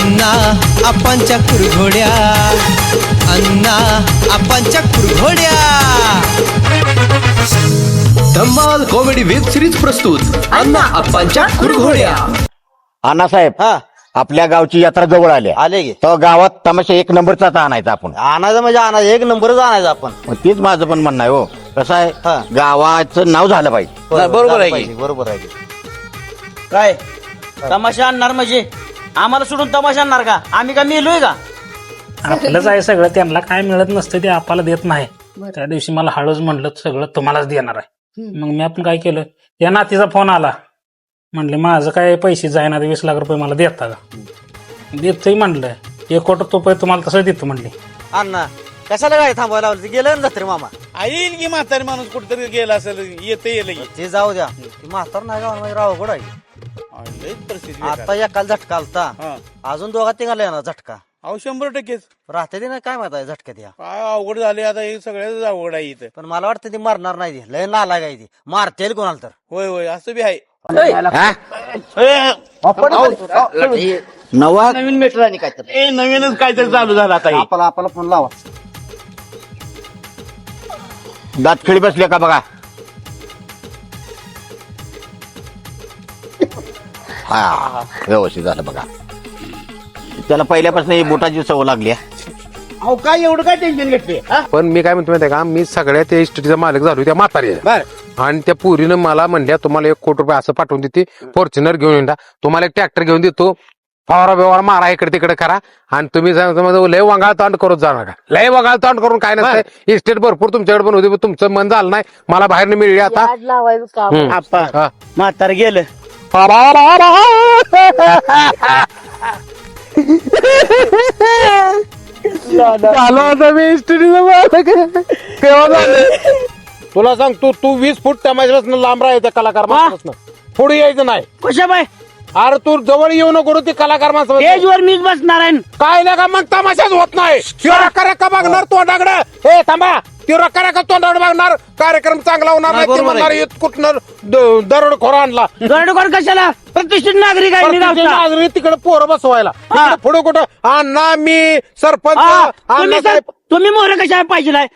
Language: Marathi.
अण्णा आपांच्या कुरघोड्या, अण्णा आपांच्या कुरघोड्या. धम्माल कॉमेडी वेब सिरीज प्रस्तुत अण्णा आपांच्या कुरघोड्या. अण्णासाहेब, हा आपल्या गावची यात्रा जवळ आली आले गे तो गावात तमाशा एक नंबरचाच आणायचा आपण. आणायचं म्हणजे आणायचं, एक नंबरच आणायचं आपण. मग तेच माझं पण म्हणणं आहे. हो कसं हा. आहे, गावाचं नाव झालं पाहिजे. बरोबर आहे की, बरोबर आहे की. काय तमाशा आणणार म्हणजे आम्हाला सोडून तमाशा आणणार का? आम्ही का मेलोय का? आपलंच आहे सगळं, त्यांना काय मिळत नसतं ते आपल्याला देत नाही. त्या दिवशी मला हळूच म्हणलं सगळं तुम्हालाच देणार आहे. मग मी आपण काय केलं, या नातीचा फोन आला, म्हणले माझं काय पैसे जायना 20 लाख रुपये मला देता का? देतही म्हणलं 1 कोटी रुपये तुम्हाला तसं देतो म्हणले. अण्णा कशाला गाडी थांबवायला लावली? गेलं ना रे मामा. येईल की म्हातारी माणूस कुठेतरी गेला असेल, येईल की. ते जाऊ द्या, ती म्हातार नाही गावाला म्हणजे राव गोड आहे. लईच परिस्थिती आता एकाला झटका आलता, हा. अजून दोघा तिघाला ना झटका. अहो 100%. राहते ते ना काय माहित आहे झटक्यात या. काय अवघड झाले आता, हे सगळ्याच अवघड आहे इथं. पण मला वाटतं ती मरणार नाही, ती लय नाला काय ती मारतेल कोणाला तर. होय होय, असं बी आहे. हा? नवा नवीन मेट्रो आणि काय तर नवीनच काहीतरी चालू झालं आता. आपला फोन लावा. दात खिळी बसले का बघा. हा व्यवस्थित झालं बघा. त्याला पहिल्यापासून ही बोटाची सवय लागली आहे. अहो काय एवढं काय टेन्शन घेतले? पण मी काय म्हणतो माहिती का, मी सगळ्या त्या इस्टेटीचा मालक झालो त्या म्हातारीचा. आणि त्या पुरीनं मला म्हणल्या तुम्हाला 1 कोटी रुपये असं पाठवून देते, फॉर्च्युनर घेऊन येणार, तुम्हाला एक ट्रॅक्टर घेऊन देतो, फवारा बिवारा मारा इकडे तिकडे करा, आणि तुम्ही सांगतो लय वंगाळ तांड करत जाणार का? लय वंगाळ तांड करून काय नसतं, इस्टेट भरपूर तुमच्याकडे पण होते, पण तुमचं मन झालं नाही, मला बाहेर मिळली आता. हा. म्हातार गेलं. झालं आता मी इस्टेटीचा मालक. केव्हा झालं? तुला सांग, तू 20 फूट तमाशापासून लांब राहायचं कलाकार माणसापासून, पुढे यायचं नाही. कशा बाय अरे तू जवळ येऊ नको ते कलाकार माणसं. स्टेजवर मीच बसणार आहे. काय नाही का मग तमाशाच होत नाही. रक्का बघणार तोंडाकडे, हे थांबा, ती रक्का तोंडाकडे बघणार, कार्यक्रम चांगला होणार नाही. म्हणणार कुठनं दरोडखोर आणला, गरडखोर कशाला? प्रतिष्ठित नागरिक आहे मी गावचा. नागरिक तिकडे पोरं बसवायला, पुढे कुठं अण्णा मी सरपंच तुम्ही मोहर कशा पाहिजे?